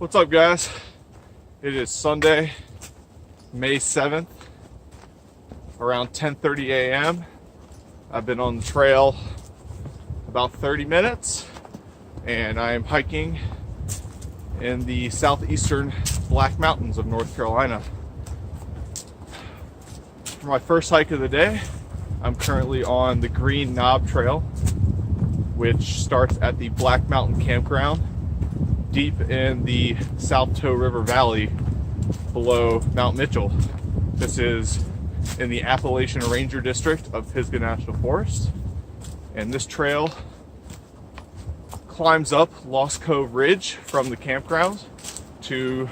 What's up, guys? It is Sunday, May 7th, around 10:30 a.m. I've been on the trail about 30 minutes, and I am hiking in the southeastern Black Mountains of North Carolina. For my first hike of the day, I'm currently on the Green Knob Trail, which starts at the Black Mountain Campground, deep in the South Toe River Valley below Mount Mitchell. This is in the Appalachian Ranger District of Pisgah National Forest, and this trail climbs up Lost Cove Ridge from the campground to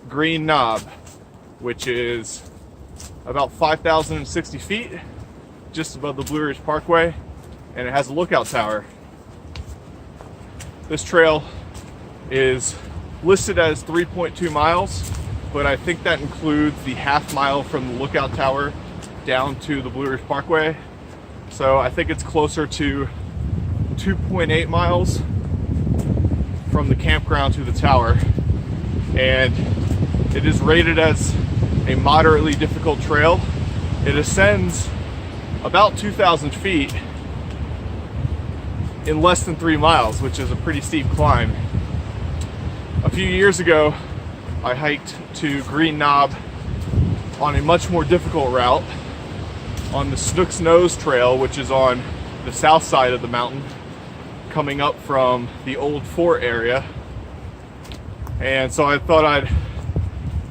Green Knob, which is about 5,060 feet, just above the Blue Ridge Parkway, and it has a lookout tower. This trail is listed as 3.2 miles, but I think that includes the half mile from the lookout tower down to the Blue Ridge Parkway. So I think it's closer to 2.8 miles from the campground to the tower, and it is rated as a moderately difficult trail. It ascends about 2,000 feet in less than 3 miles, which is a pretty steep climb. A few years ago, I hiked to Green Knob on a much more difficult route on the Snook's Nose Trail, which is on the south side of the mountain, coming up from the old fort area. And so I thought I'd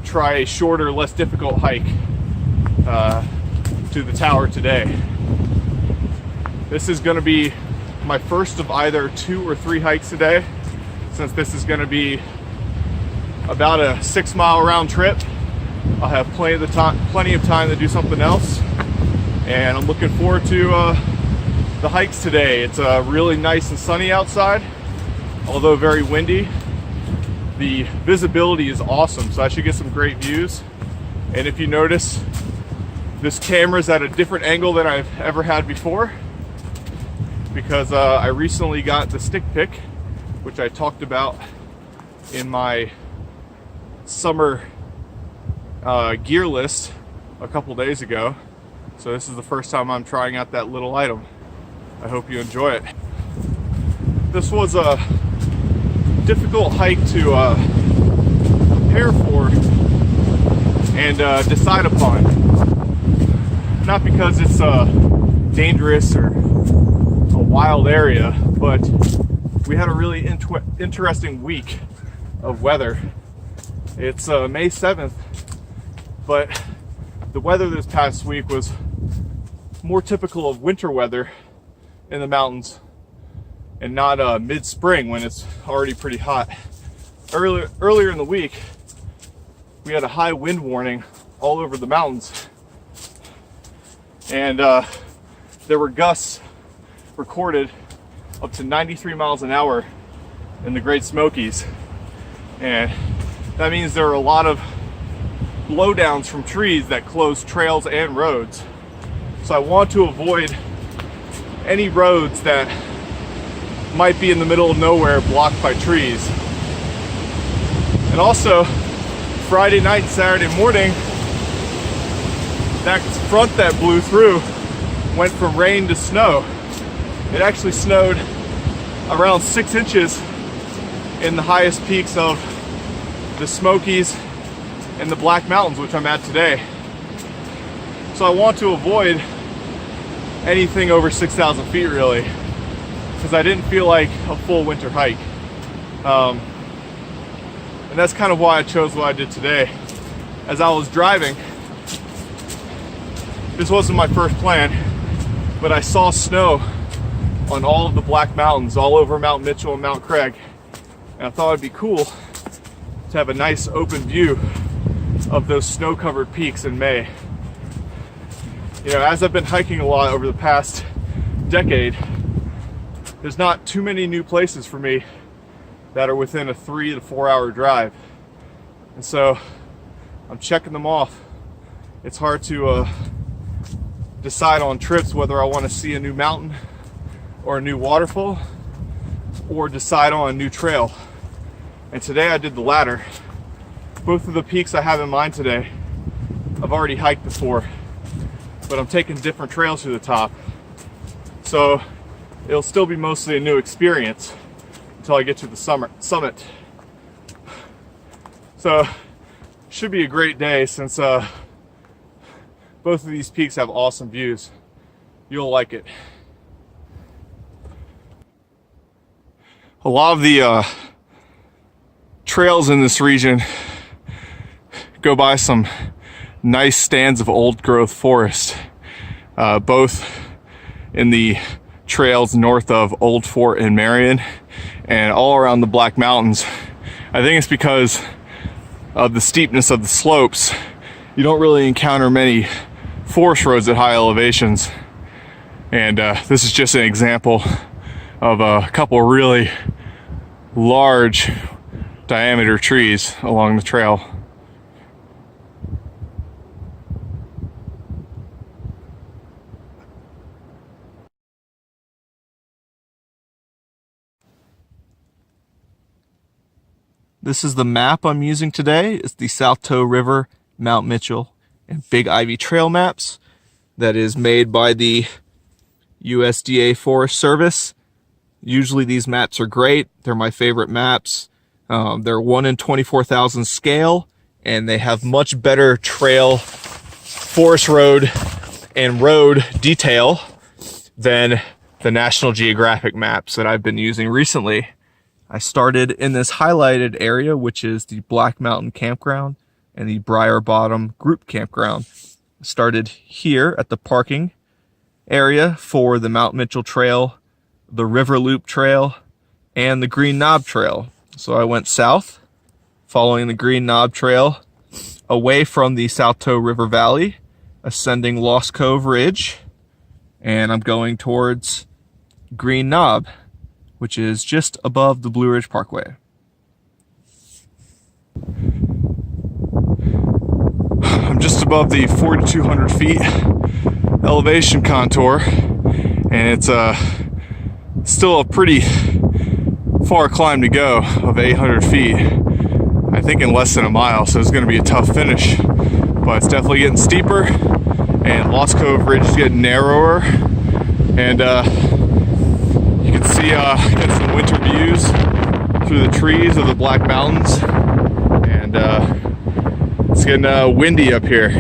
try a shorter, less difficult hike to the tower today. This is going to be my first of either 2 or 3 hikes today, since this is going to be about a 6-mile round trip. I'll have plenty of time to do something else, and I'm looking forward to the hikes today. It's really nice and sunny outside, although very windy. The visibility is awesome, so I should get some great views. And if you notice, this camera is at a different angle than I've ever had before, because I recently got the stick pick, which I talked about in my summer gear list a couple days ago. So this is the first time I'm trying out that little item. I hope you enjoy it. This was a difficult hike to prepare for and decide upon. Not because it's dangerous or a wild area, but we had a really interesting week of weather. It's May 7th, but the weather this past week was more typical of winter weather in the mountains, and not mid-spring when it's already pretty hot. Earlier in the week, we had a high wind warning all over the mountains, and there were gusts recorded up to 93 miles an hour in the Great Smokies, and that means there are a lot of blowdowns from trees that close trails and roads. So I want to avoid any roads that might be in the middle of nowhere blocked by trees. And also, Friday night and Saturday morning, that front that blew through went from rain to snow. It actually snowed around 6 inches in the highest peaks of the Smokies and the Black Mountains, which I'm at today. So I want to avoid anything over 6,000 feet, really, because I didn't feel like a full winter hike. And that's kind of why I chose what I did today. As I was driving, this wasn't my first plan, but I saw snow on all of the Black Mountains, all over Mount Mitchell and Mount Craig. And I thought it'd be cool to have a nice open view of those snow-covered peaks in May. You know, as I've been hiking a lot over the past decade, there's not too many new places for me that are within a 3 to 4 hour drive. And so I'm checking them off. It's hard to decide on trips whether I want to see a new mountain or a new waterfall, or decide on a new trail. And today I did the latter. Both of the peaks I have in mind today, I've already hiked before, but I'm taking different trails to the top. So it'll still be mostly a new experience until I get to the summit. So should be a great day since both of these peaks have awesome views. You'll like it. A lot of the trails in this region go by some nice stands of old growth forest, both in the trails north of Old Fort and Marion and all around the Black Mountains. I think it's because of the steepness of the slopes. You don't really encounter many forest roads at high elevations, and this is just an example of a couple really large diameter trees along the trail. This is the map I'm using today. It's the South Toe River, Mount Mitchell, and Big Ivy Trail maps that is made by the USDA Forest Service. Usually these maps are great. They're my favorite maps. They're 1 in 24,000 scale, and they have much better trail, forest road, and road detail than the National Geographic maps that I've been using recently. I started in this highlighted area, which is the Black Mountain Campground and the Briar Bottom Group Campground. I started here at the parking area for the Mount Mitchell Trail, the River Loop Trail, and the Green Knob Trail. So I went south, following the Green Knob Trail, away from the South Toe River Valley, ascending Lost Cove Ridge, and I'm going towards Green Knob, which is just above the Blue Ridge Parkway. I'm just above the 4,200 feet elevation contour, and it's still a pretty far climb to go of 800 feet. I think in less than a mile, so it's going to be a tough finish, but it's definitely getting steeper, and Lost Cove Ridge is getting narrower, and you can see get some winter views through the trees of the Black Mountains, and it's getting windy up here.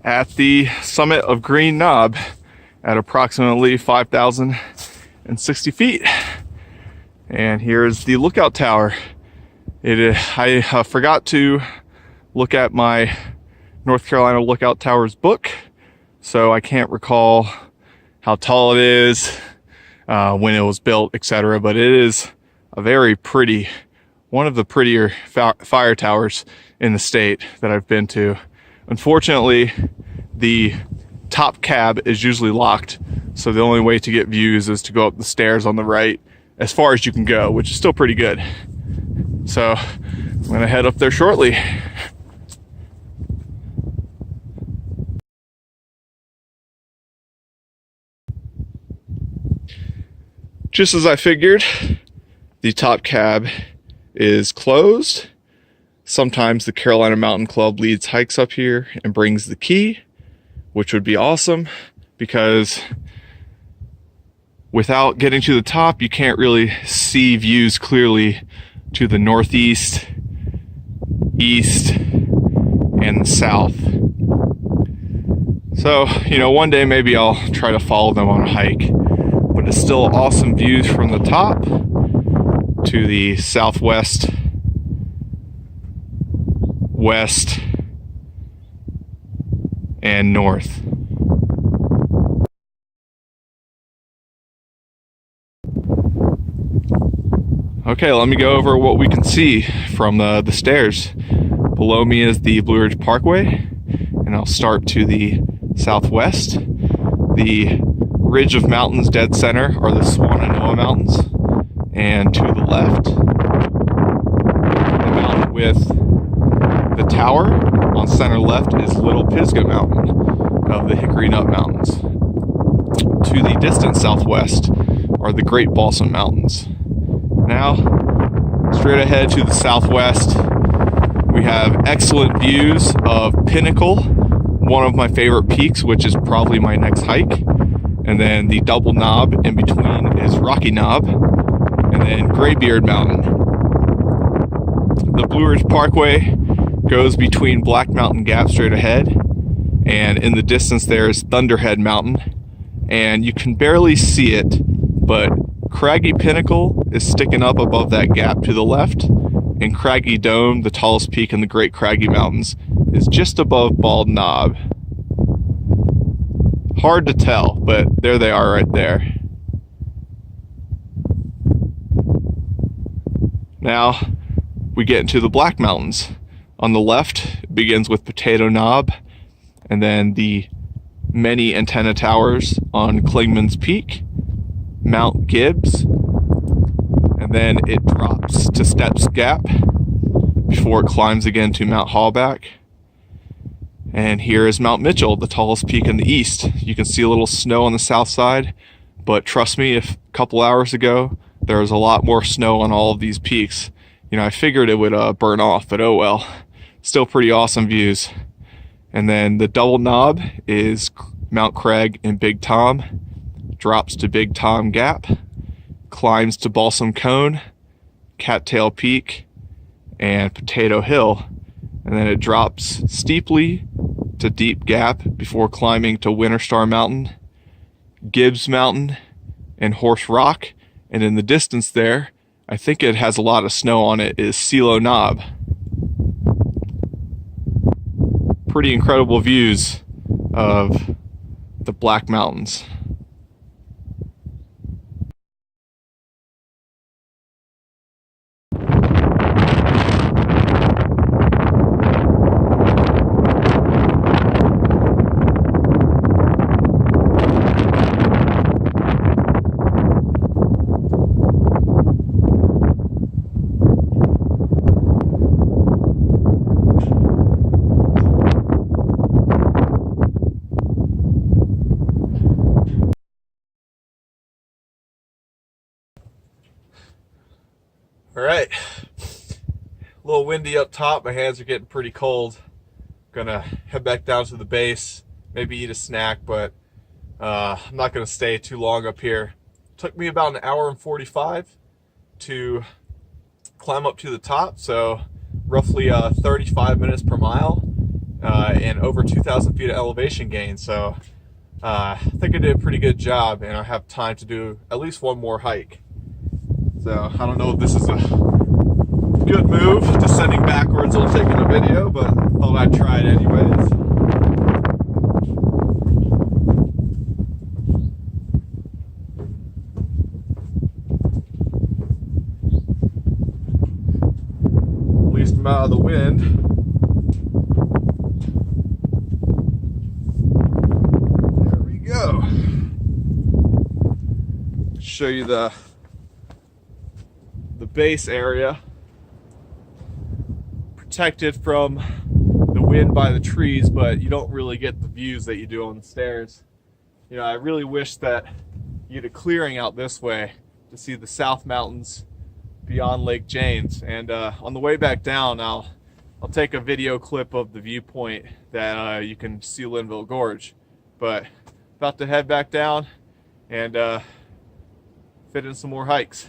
At the summit of Green Knob at approximately 5,060 feet. And here's the lookout tower. I forgot to look at my North Carolina Lookout Towers book, so I can't recall how tall it is, when it was built, etc. But it is a very pretty, one of the prettier fire towers in the state that I've been to. Unfortunately, the top cab is usually locked, so the only way to get views is to go up the stairs on the right as far as you can go, which is still pretty good. So I'm gonna head up there shortly. Just as I figured, the top cab is closed. Sometimes the Carolina Mountain Club leads hikes up here and brings the key, which would be awesome, because without getting to the top, you can't really see views clearly to the northeast, east, and the south. So, one day maybe I'll try to follow them on a hike, but it's still awesome views from the top to the southwest, west, and north. Okay, let me go over what we can see from the stairs. Below me is the Blue Ridge Parkway, and I'll start to the southwest. The ridge of mountains dead center are the Swannanoa Mountains, and to the left, the mountain with the tower on center left is Little Pisgah Mountain of the Hickory Mountains. To the distant southwest are the Great Balsam Mountains. Now, straight ahead to the southwest, we have excellent views of Pinnacle, one of my favorite peaks, which is probably my next hike. And then the double knob in between is Rocky Knob, and then Graybeard Mountain. The Blue Ridge Parkway goes between Black Mountain Gap straight ahead, and in the distance there is Thunderhead Mountain, and you can barely see it, but Craggy Pinnacle is sticking up above that gap to the left, and Craggy Dome, the tallest peak in the Great Craggy Mountains, is just above Bald Knob. Hard to tell, but there they are right there. Now we get into the Black Mountains. On the left, it begins with Potato Knob, and then the many antenna towers on Clingman's Peak, Mount Gibbs, and then it drops to Steps Gap before it climbs again to Mount Hallback. And here is Mount Mitchell, the tallest peak in the east. You can see a little snow on the south side, but trust me, if a couple hours ago there was a lot more snow on all of these peaks, you know, I figured it would burn off, but oh well. Still pretty awesome views. And then the double knob is Mount Craig and Big Tom, drops to Big Tom Gap, climbs to Balsam Cone, Cattail Peak, and Potato Hill, and then it drops steeply to Deep Gap before climbing to Winter Star Mountain, Gibbs Mountain, and Horse Rock, and in the distance there, I think it has a lot of snow on it, is Silo Knob. Pretty incredible views of the Black Mountains. All right, a little windy up top. My hands are getting pretty cold. Gonna head back down to the base, maybe eat a snack, but I'm not gonna stay too long up here. Took me about an hour and 45 to climb up to the top, so roughly 35 minutes per mile and over 2,000 feet of elevation gain. So I think I did a pretty good job, and I have time to do at least one more hike. So I don't know if this is a good move, descending backwards while taking a video, but thought I'd try it anyways. At least I'm out of the wind. There we go. Show you the base area, protected from the wind by the trees, but you don't really get the views that you do on the stairs. You know, I really wish that you had a clearing out this way to see the South Mountains beyond Lake James. And on the way back down, I'll take a video clip of the viewpoint that you can see Linville Gorge. But about to head back down and fit in some more hikes.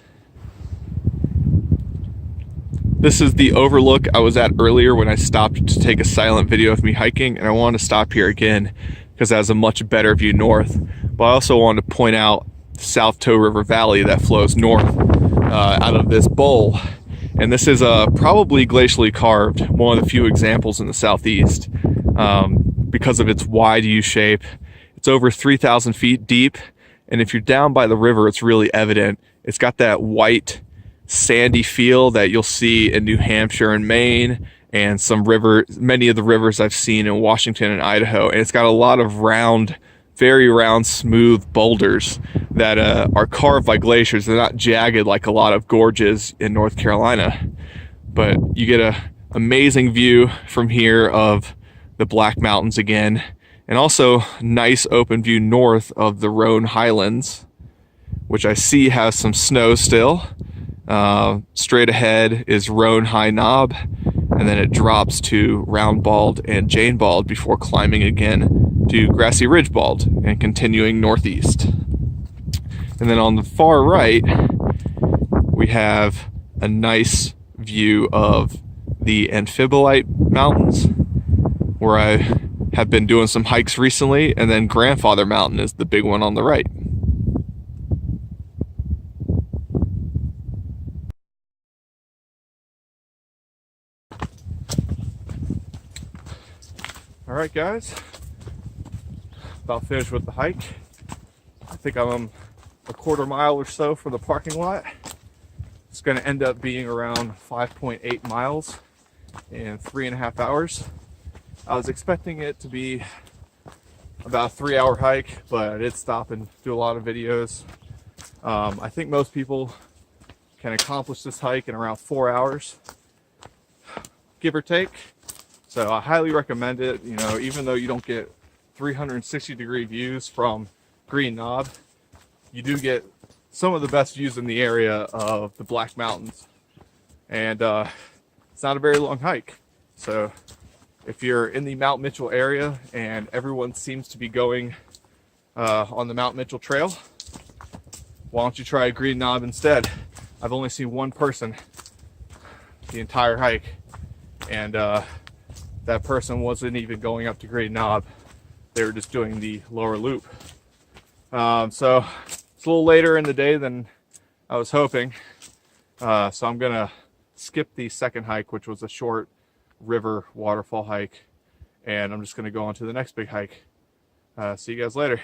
This is the overlook I was at earlier when I stopped to take a silent video of me hiking, and I wanted to stop here again because it has a much better view north. But I also wanted to point out the South Toe River Valley that flows north out of this bowl. And this is probably glacially carved, one of the few examples in the southeast because of its wide U shape. It's over 3,000 feet deep, and if you're down by the river, it's really evident. It's got that white sandy feel that you'll see in New Hampshire and Maine, and many of the rivers I've seen in Washington and Idaho. And it's got a lot of round, very round, smooth boulders that are carved by glaciers. They're not jagged like a lot of gorges in North Carolina, but you get a amazing view from here of the Black Mountains again, and also nice open view north of the Roan Highlands, which I see has some snow still. Straight ahead is Roan High Knob, and then it drops to Round Bald and Jane Bald before climbing again to Grassy Ridge Bald and continuing northeast. And then on the far right, we have a nice view of the Amphibolite Mountains, where I have been doing some hikes recently, and then Grandfather Mountain is the big one on the right. All right, guys, about finished with the hike. I think I'm a quarter mile or so from the parking lot. It's going to end up being around 5.8 miles in 3.5 hours. I was expecting it to be about a 3-hour hike, but I did stop and do a lot of videos. I think most people can accomplish this hike in around 4 hours, give or take. So I highly recommend it. You know, even though you don't get 360-degree views from Green Knob, you do get some of the best views in the area of the Black Mountains. And it's not a very long hike. So if you're in the Mount Mitchell area and everyone seems to be going on the Mount Mitchell Trail, why don't you try Green Knob instead? I've only seen one person the entire hike, and that person wasn't even going up to Green Knob. They were just doing the lower loop. So it's a little later in the day than I was hoping. So I'm gonna skip the second hike, which was a short river waterfall hike, and I'm just gonna go on to the next big hike. See you guys later.